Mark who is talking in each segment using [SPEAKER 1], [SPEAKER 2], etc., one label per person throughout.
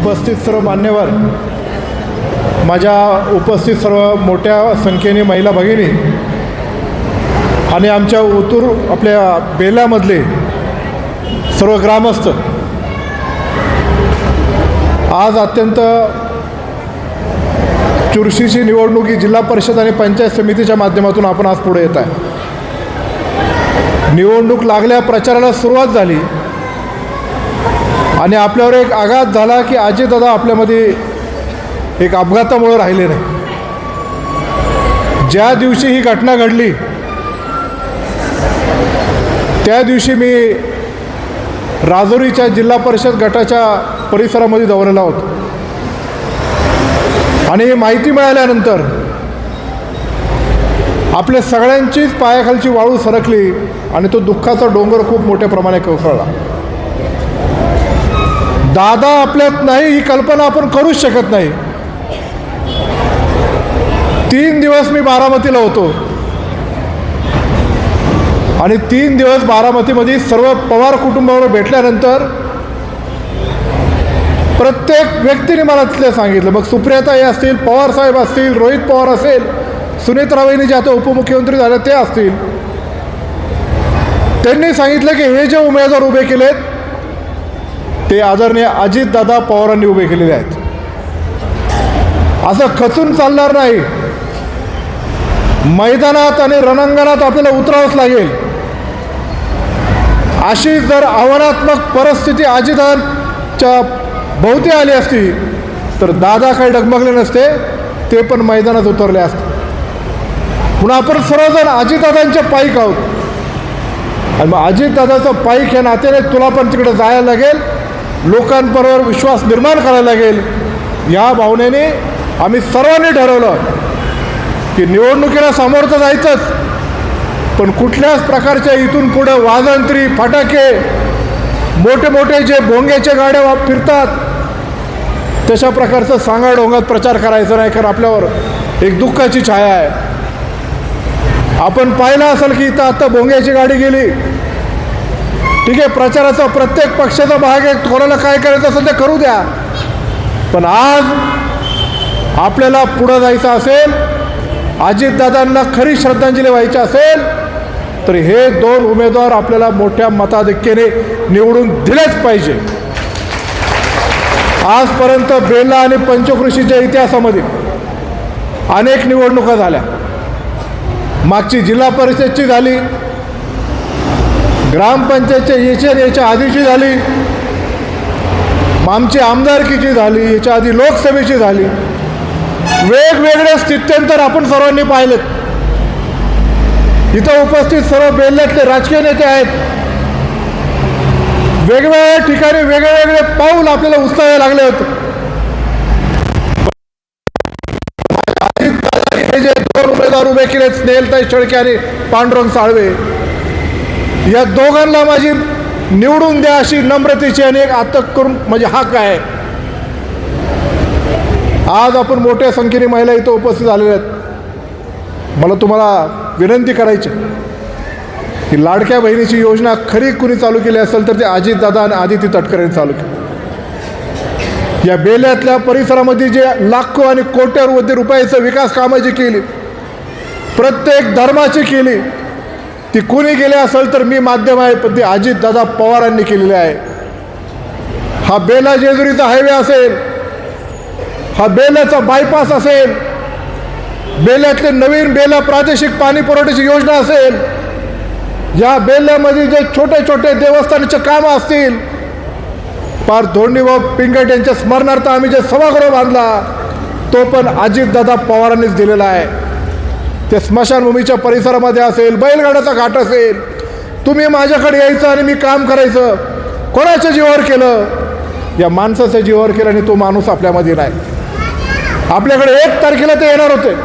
[SPEAKER 1] उपस्थित सर्व मान्यवर, माझ्या उपस्थित सर्व मोठ्या संख्येने महिला भगिनी आणि आमच्या ओतूर आपल्या बेलामधले सर्व ग्रामस्थ, आज अत्यंत चुरशीची निवडणूक ही जिल्हा परिषद आणि पंचायत समितीच्या माध्यमातून आपण आज पुढे येत आहे. निवडणूक लागल्या, प्रचाराला सुरुवात झाली आणि आपल्यावर एक आघात झाला की अजितदादा आपल्यामध्ये एक अपघातामुळे राहिले नाही. ज्या दिवशी ही घटना घडली त्या दिवशी मी राजुरीच्या जिल्हा परिषद गटाच्या परिसरामध्ये दौऱ्याला होतो आणि माहिती मिळाल्यानंतर आपल्या सगळ्यांचीच पायाखालची वाळू सरकली आणि तो दुःखाचा डोंगर खूप मोठ्या प्रमाणात कोसळला. दादा आपल्यात नाही ही कल्पना आपण करूच शकत नाही. 3 दिवस मी बारामतीला होतो आणि 3 दिवस बारामतीमध्ये सर्व पवार कुटुंबावर भेटल्यानंतर प्रत्येक व्यक्तीने मला तिथले सांगितलं, मग सुप्रियाताई असतील, पवारसाहेब असतील, रोहित पवार असेल, सुनीतारावईंनी जे आता उपमुख्यमंत्री झाले ते असतील, त्यांनी सांगितलं की हे जे उमेदवार उभे केलेत ते आदरणीय अजितदादा पवारांनी उभे केलेले आहेत. असं खचून चालणार नाही. मैदानात आणि रणांगणात आपल्याला उतरावंच लागेल. अशी जर आव्हानात्मक परिस्थिती अजितदादांच्या भोवती आली असती तर दादा काही डगमगले नसते, ते पण मैदानात उतरले असते. पुन्हा आपण सर्वजण अजितदादांच्या पायीक आहोत आणि मग अजितदादाचं पायीक ह्या नात्याने तुला पण तिकडे जायला लागेल, लोकांबरोबर विश्वास निर्माण करायला लागेल. या भावनेने आम्ही सर्वांनी ठरवलं की निवडणुकीला सामोरं तर जायचंच, पण कुठल्याच प्रकारच्या इथून पुढं वाजंत्री, फटाके, मोठे मोठे जे भोंग्याच्या गाड्या फिरतात तशा प्रकारचं सांगाडोंगात प्रचार करायचा नाही, कारण आपल्यावर एक दुःखाची छाया आहे. आपण पाहिलं असेल की इथं आता भोंग्याची गाडी गेली, ठीक आहे, प्रचाराचा प्रत्येक पक्षाचा भाग आहे, कोणाला काय करायचं असेल ते करू द्या, पण आज आपल्याला पुढं जायचं असेल, अजितदादांना खरी श्रद्धांजली व्हायची असेल तर हे 2 उमेदवार आपल्याला मोठ्या मताधिक्याने निवडून दिलेच पाहिजे. आजपर्यंत बेला आणि पंचकृषीच्या इतिहासामध्ये अनेक निवडणुका झाल्या. मागची जिल्हा परिषदची झाली, ग्रामपंचायतच्या याच्या आधीची झाली, आमची आमदारकीची झाली, याच्या आधी लोकसभेची झाली. वेगवेगळे स्थित्यंतर आपण सर्वांनी पाहिलेत. इथं उपस्थित सर्व बेल्ल्यातले राजकीय नेते आहेत. वेगवेगळ्या ठिकाणी वेगवेगळे पाऊल आपल्याला उचलावे लागले होते. हे जे 2 उमेदवार उभे केले, स्नेहलताई शेळके आणि पांडुरंग साळवे, या दोघांना माझी निवडून द्या अशी नम्रतेची आणि एक आतक करून म्हणजे हक आहे. आज आपण मोठ्या संख्येने महिला इथं उपस्थित झालेल्या आहेत. मला तुम्हाला विनंती करायची की लाडक्या बहिणीची योजना खरी कुणी चालू केली असेल तर ते अजितदादा आणि आदिती तटकरेंनी चालू केली. या बेल्यातल्या परिसरामध्ये जे लाखो आणि कोट्यावधी रुपयाचं विकास कामं जी केली, प्रत्येक धर्माची केली, ती कुणी केली असेल तर मी माध्यम आहे, पण ती अजितदादा पवारांनी केलेली आहे. हा बेला जेजुरीचा हायवे असेल, हा बेल्याचा बायपास असेल, बेल्यातले नवीन बेला प्रादेशिक पाणी पुरवठ्याची योजना असेल, या बेल्यामध्ये जे छोटे छोटे देवस्थानाचे कामं असतील, पार धोंडीबाब पिंगट यांच्या स्मरणार्थ आम्ही जे सभागृह बांधला तो पण अजितदादा पवारांनीच दिलेला आहे. ते स्मशानभूमीच्या परिसरामध्ये असेल, बैलगाड्याचा घाट असेल, तुम्ही माझ्याकडे यायचं आणि मी काम करायचं. कोणाच्या जीवावर केलं? या माणसाच्या जीवावर केलं आणि तो माणूस आपल्यामध्ये नाही. आपल्याकडे 1 तारखेला ते येणार होते,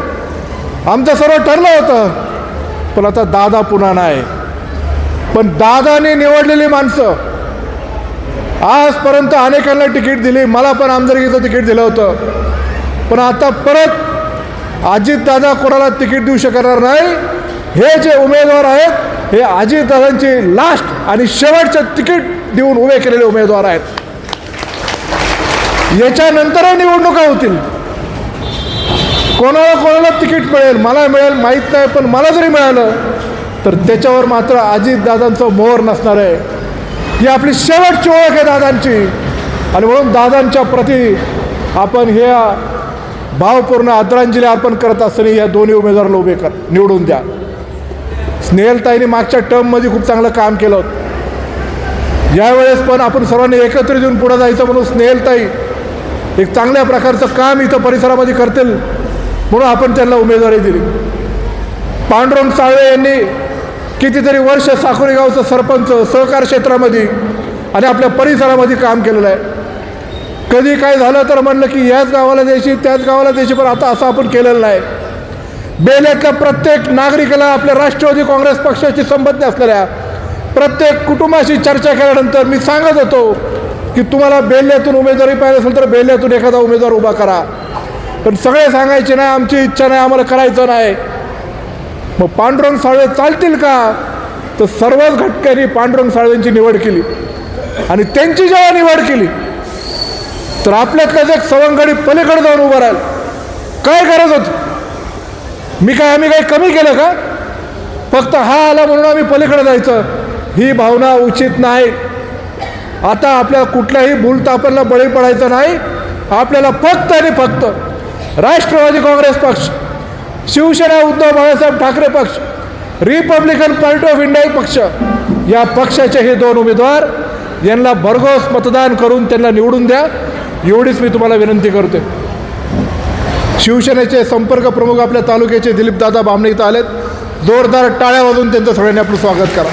[SPEAKER 1] आमचं सर्व ठरलं होतं, पण आता दादा पुन्हा नाही. पण दादाने निवडलेली माणसं आजपर्यंत अनेकांना तिकीट दिली, मला पण आमदारकीचं तिकीट दिलं होतं, पण आता परत अजितदादा कोणाला तिकीट देऊ शकणार नाही. हे जे उमेदवार आहेत हे अजितदादांची लास्ट आणि शेवटचं तिकीट देऊन उभे केलेले उमेदवार आहेत. याच्यानंतरही निवडणुका होतील. कोणाला तिकीट मिळेल, मला मिळेल माहीत नाही, पण मला जरी मिळालं तर त्याच्यावर मात्र अजितदादांचं मोहर नसणार आहे. ही आपली शेवटची ओळख आहे दादांची. आणि म्हणून दादांच्या प्रती आपण हे भावपूर्ण आदरांजली अर्पण करत असताना या दोन्ही उमेदवाराला निवडून द्या. स्नेहलताईंनी मागच्या टर्ममध्ये खूप चांगलं काम केलं होतं. यावेळेस पण आपण सर्वांनी एकत्र येऊन पुढे जायचं म्हणून स्नेहलताई एक चांगल्या प्रकारचं काम इथं परिसरामध्ये करतील म्हणून आपण त्यांना उमेदवारी दिली. पांडुरंग साळवे यांनी कितीतरी वर्ष साकोरी गावचं सरपंच सहकार क्षेत्रामध्ये आणि आपल्या परिसरामध्ये काम केलेलं आहे. कधी काय झालं तर म्हणलं की याच गावाला द्यायची त्याच गावाला द्यायची, पण आता असं आपण केलेलं नाही. बेल्यातल्या प्रत्येक नागरिकाला आपल्या राष्ट्रवादी काँग्रेस पक्षाशी संबंध असलेल्या प्रत्येक कुटुंबाशी चर्चा केल्यानंतर मी सांगत होतो की तुम्हाला बेल्यातून उमेदवारी पाहिजे असेल तर बेल्यातून एखादा उमेदवार उभा करा. पण सगळे सांगायचे नाही, आमची इच्छा नाही, आम्हाला करायचं नाही. मग पांडुरंग साळवे चालतील का? तर सर्वच घटकांनी पांडुरंग साळवेंची निवड केली. आणि त्यांची जेव्हा निवड केली तर आपल्यातल्याच एक सवंगडी पलीकडे जाऊन उभं राहिलं. काय गरज होती? आम्ही काही कमी केलं का? फक्त हा आला म्हणून आम्ही पलीकडे जायचं, ही भावना उचित नाही. आता आपल्या कुठल्याही भूलथापांना बळी पडायचं नाही. आपल्याला फक्त आणि फक्त राष्ट्रवादी काँग्रेस पक्ष, शिवसेना उद्धव बाळासाहेब ठाकरे पक्ष, रिपब्लिकन पार्टी ऑफ इंडिया पक्ष, या पक्षाचे हे दोन उमेदवार यांना भरघोस मतदान करून त्यांना निवडून द्या, एवढीच मी तुम्हाला विनंती करते. शिवसेनेचे संपर्क प्रमुख आपल्या तालुक्याचे दिलीपदादा बामणे इथं आलेत. जोरदार टाळ्या वाजवून त्यांचं सगळ्यांनी आपलं स्वागत करा.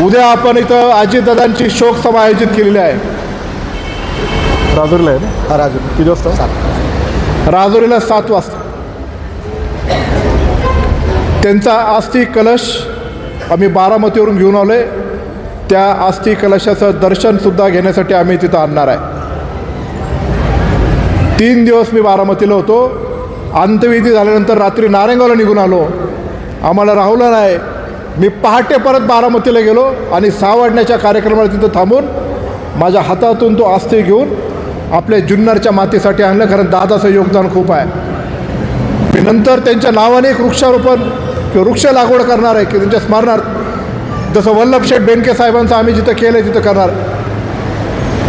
[SPEAKER 1] उद्या आपण इथं अजितदादांची शोकसभा आयोजित केलेली आहे. राजुरीला आहे ना? राजुरी. किती वाजता? 7. राजुरीला 7 वाजता. त्यांचा अस्थि कलश आम्ही बारामतीवरून घेऊन आलो आहे. त्या अस्थि कलशाचं दर्शनसुद्धा घेण्यासाठी आम्ही तिथं आणणार आहे. 3 दिवस मी बारामतीला होतो. अंत्यविधी झाल्यानंतर रात्री नारायणगावला निघून आलो. आम्हाला राहुलं नाही. मी पहाटे परत बारामतीला गेलो आणि 6 वाजण्याच्या कार्यक्रमाला तिथं थांबून माझ्या हातातून तो अस्थि घेऊन आपल्या जुन्नरच्या मातीसाठी आणलं, कारण दादाचं योगदान खूप आहे. मी नंतर त्यांच्या नावाने एक वृक्षारोपण किंवा वृक्ष लागवड करणार आहे की त्यांच्या स्मरणार्थ, जसं वल्लभशेठ बेनके साहेबांचं आम्ही जिथं केलं आहे तिथं करणार.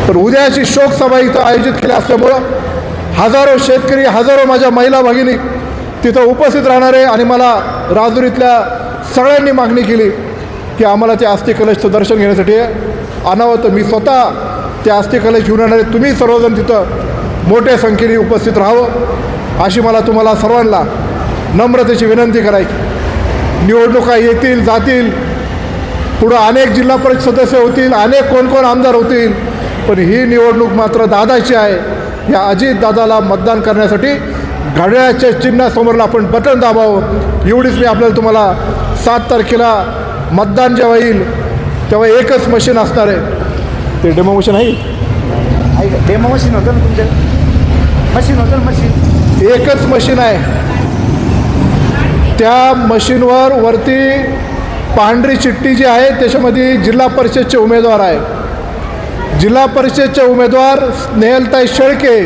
[SPEAKER 1] तर उद्याची शोकसभा इथं आयोजित केली असल्यामुळं हजारो शेतकरी, हजारो माझ्या महिला भगिनी तिथं उपस्थित राहणार आहे. आणि मला राजुरीतल्या सगळ्यांनी मागणी केली की आम्हाला त्या अस्थि कलशचं दर्शन घेण्यासाठी आणावं. तर मी स्वतः त्या अस्थि कलश घेऊन येणार आहे. तुम्ही सर्वजण तिथं मोठ्या संख्येने उपस्थित राहावं अशी मला तुम्हाला सर्वांना नम्रतेची विनंती करायची. निवडणुका येतील जातील, पुढं अनेक जिल्हा परिषद सदस्य होतील, अनेक कोण आमदार होतील, पण ही निवडणूक मात्र दादाची आहे. या अजितदादाला मतदान करण्यासाठी घड्याळाच्या चिन्हासमोरला आपण बटन दाबावं, एवढीच मी आपल्याला तुम्हाला 7 तारखेला मतदान जेव्हा येईल तेव्हा एकच मशीन असणार आहे. ते डेमो मशीन आहे,
[SPEAKER 2] डेमो मशीन होतं ना तुमच्या? मशीन होतं ना, मशीन
[SPEAKER 1] एकच मशीन आहे. त्या मशीनवर वरती पांढरी चिठ्ठी जी आहे त्याच्यामध्ये जिल्हा परिषदचे उमेदवार आहे. जिल्हा परिषदचे उमेदवार स्नेहलताई शेळके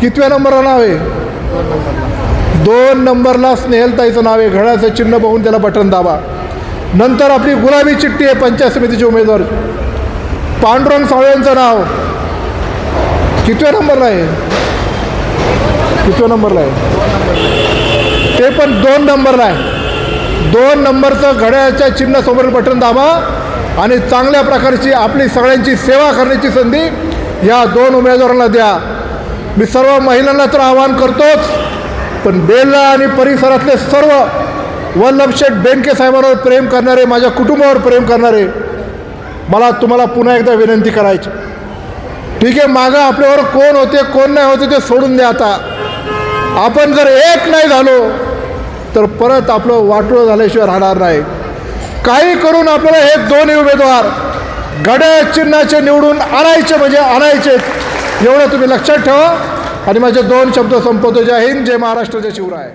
[SPEAKER 1] कितव्या नंबरला नाव आहे? 2 नंबरला स्नेहलताईचं नाव आहे. घड्याळाचं चिन्ह बघून त्याला बटन दाबा. नंतर आपली गुलाबी चिठ्ठी आहे पंचायत समितीचे उमेदवार. पांडुरंग साळवेंचं नाव कितव्या नंबरला आहे? कितव्या नंबरला आहे? ते पण 2 नंबरला आहे. 2 नंबरचं घड्याळाच्या चिन्हासमोर बटन दाबा आणि चांगल्या प्रकारची आपली सगळ्यांची सेवा करण्याची संधी या 2 उमेदवारांना द्या. मी सर्व महिलांना तर आवाहन करतोच, पण बेल्ला आणि परिसरातले सर्व वल्लभशेठ बेनके साहेबांवर प्रेम करणारे, माझ्या कुटुंबावर प्रेम करणारे, मला तुम्हाला पुन्हा एकदा विनंती करायची. ठीक आहे, मागं आपल्यावर कोण होते कोण नाही होते ते सोडून द्या. आता आपण जर एक नाही झालो तर परत आपलं वाटोळं झाल्याशिवाय राहणार नाही. काही करून आपल्याला हे 2 उमेदवार घड्याळ चिन्हाचे निवडून आणायचे म्हणजे आणायचेच, एवढं तुम्ही लक्षात ठेवा. आणि माझे 2 शब्द संपवतो. जय हिंद, जय महाराष्ट्र, जय शिवराय.